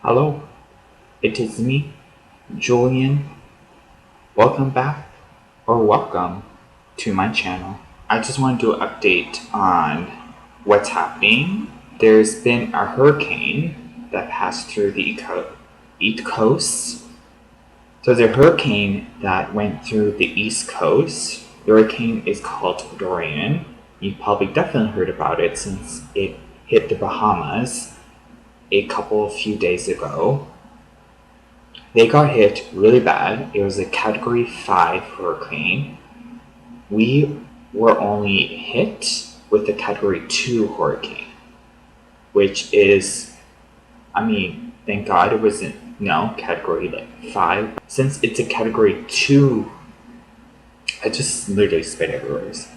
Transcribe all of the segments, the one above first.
Hello, it is me, Julian. Welcome back, or welcome to my channel. I just wanted to do an update on what's happening. There's been a hurricane that passed through the East Coast. So the hurricane that went through the East Coast, the hurricane is called Dorian. You probably definitely heard about it since it hit the Bahamas a few days ago. They got hit really bad. It was a Category 5 hurricane. We were only hit with a Category 2 hurricane, which is, thank God it wasn't, Category 5. Since it's a Category 2, I just literally spit everywhere. Since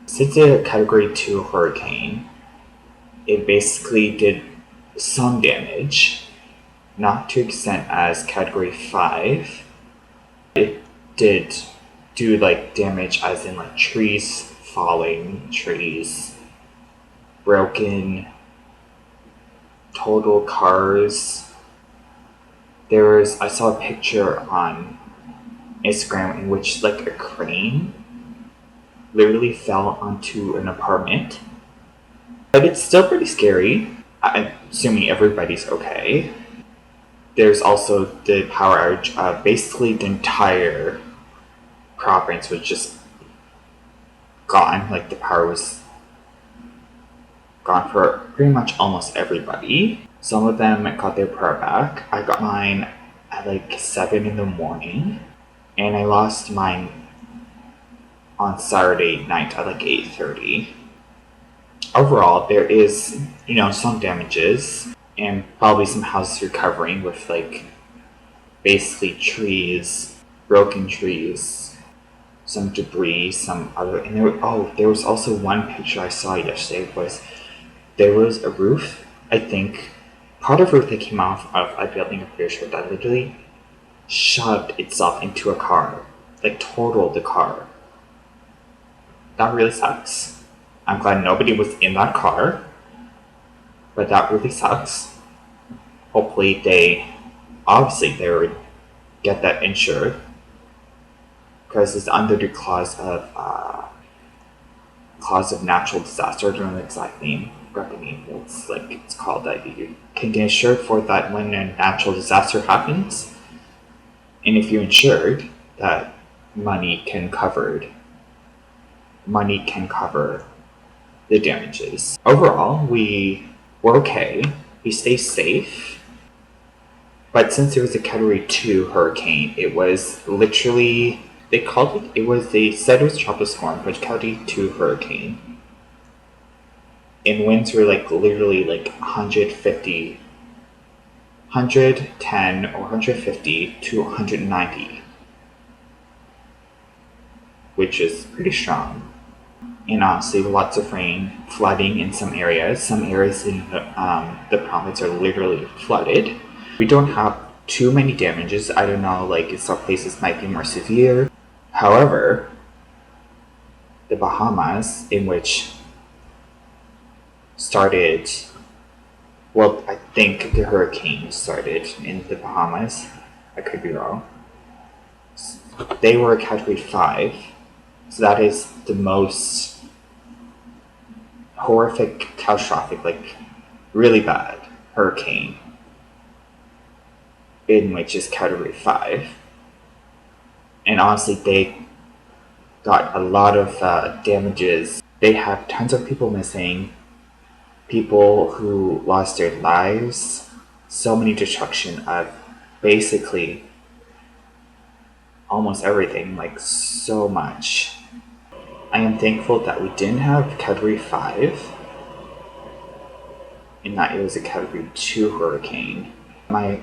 it's a Category 2 hurricane, it basically did some damage, not to extent as Category 5. It did do damage as in trees falling, trees broken, total cars. I saw a picture on Instagram in which a crane literally fell onto an apartment. But it's still pretty scary. I'm assuming everybody's okay. There's also the power outage. Basically, the entire province was just gone. The power was gone for pretty much almost everybody. Some of them got their power back. I got mine at 7 in the morning, and I lost mine on Saturday night at 8:30. Overall, there is, some damages, and probably some houses recovering with basically trees, broken trees, some debris, some other. And there was also one picture I saw yesterday. There was a roof, I think, part of the roof that came off of a building, I'm pretty sure, that literally shoved itself into a car, totaled the car. That really sucks. I'm glad nobody was in that car, but that really sucks. Hopefully they would get that insured, because it's under the clause of natural disaster. I don't know the exact name. I forgot the name. It's called that you can get insured for that when a natural disaster happens, and if you're insured, that money can cover the damages. Overall, we were okay. We stayed safe. But since it was a Category 2 hurricane, it was literally, they said it was tropical storm, but Category 2 hurricane. And winds were literally 110 or 150 to 190, which is pretty strong. And honestly, lots of rain, flooding in some areas. Some areas in the province are literally flooded. We don't have too many damages. I don't know, some places might be more severe. However, the Bahamas, in which started, I think the hurricane started in the Bahamas. I could be wrong. They were a Category 5. So that is the most horrific, catastrophic, really bad hurricane, in which is Category 5. And honestly, they got a lot of damages. They have tons of people missing, people who lost their lives, so many destruction of basically almost everything, so much. I am thankful that we didn't have Category 5, and that it was a Category 2 hurricane. My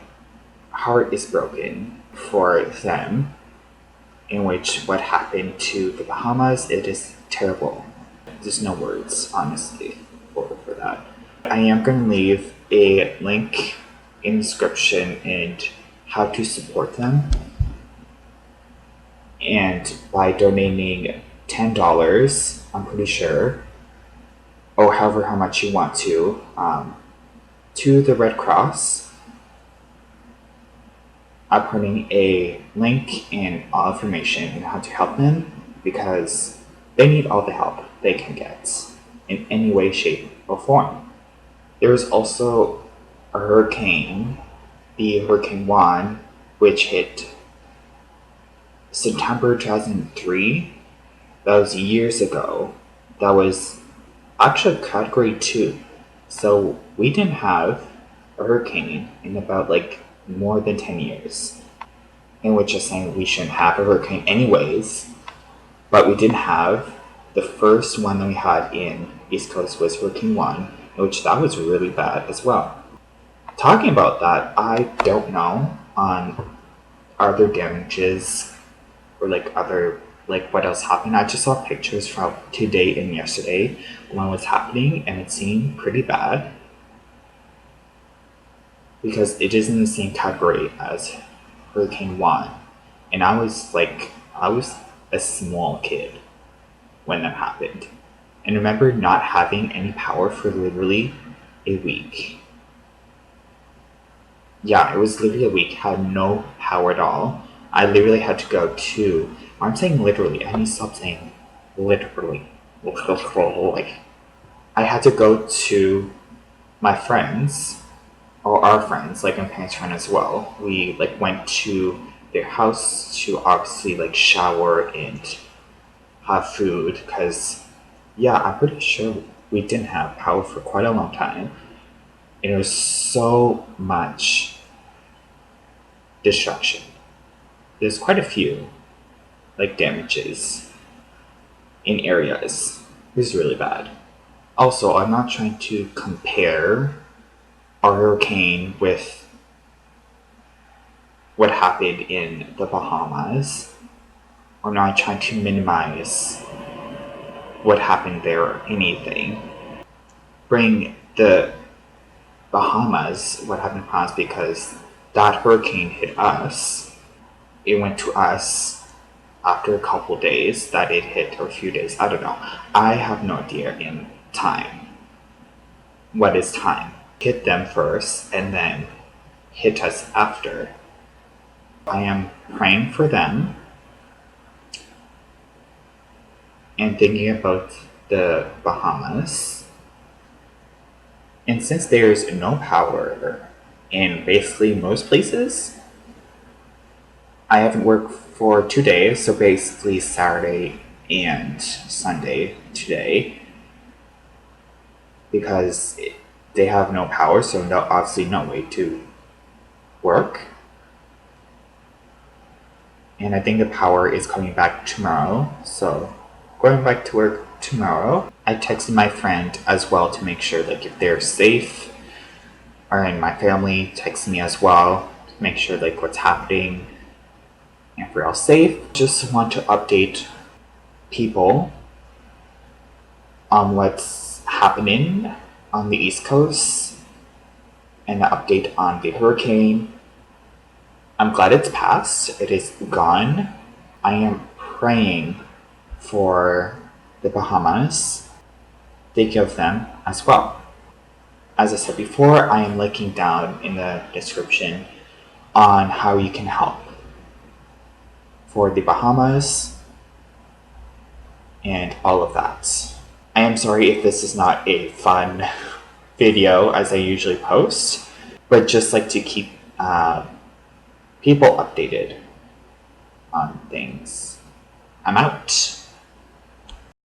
heart is broken for them, in which what happened to the Bahamas, it is terrible. There's no words, honestly, for that. I am going to leave a link in the description and how to support them. And by donating $10, I'm pretty sure, or however how much you want to the Red Cross, I'm putting a link and all information on how to help them because they need all the help they can get in any way, shape, or form. There was also a hurricane, the Hurricane Juan, which hit September 2003. That was years ago. That was actually Category 2. So we didn't have a hurricane in about like more than 10 years. And we're just saying we shouldn't have a hurricane anyways. But we didn't have the first one that we had in East Coast was Hurricane 1, which that was really bad as well. Talking about that, I don't know on other damages or like other like what else happened. I just saw pictures from today and yesterday when it was happening, and it seemed pretty bad because it is in the same category as Hurricane Juan, and I was a small kid when that happened, and remember not having any power for literally a week. Yeah, it was literally a week. Had no power at all. I literally had to go to. I'm saying literally. I need to stop saying literally. Like, I had to go to my friends or our friends, like my parents' friend as well. We like went to their house to obviously like shower and have food because yeah, I'm pretty sure we didn't have power for quite a long time. And it was so much destruction. There's quite a few like damages in areas. It was really bad. Also, I'm not trying to compare our hurricane with what happened in the Bahamas. I'm not trying to minimize what happened there or anything. Bring the Bahamas, what happened in Bahamas, because that hurricane hit us. It went to us after a couple days that it hit, or a few days, I don't know. I have no idea in time. What is time? Hit them first and then hit us after. I am praying for them and thinking about the Bahamas. And since there's no power in basically most places, I haven't worked for 2 days, so basically Saturday and Sunday today, because they have no power, so obviously no way to work. And I think the power is coming back tomorrow, so going back to work tomorrow. I texted my friend as well to make sure like if they're safe, and my family texted me as well to make sure like what's happening and if we're all safe. Just want to update people on what's happening on the East Coast and an update on the hurricane. I'm glad it's passed. It is gone. I am praying for the Bahamas. Think of them as well. As I said before, I am linking down in the description on how you can help for the Bahamas and all of that. I am sorry if this is not a fun video as I usually post, but just like to keep people updated on things. I'm out.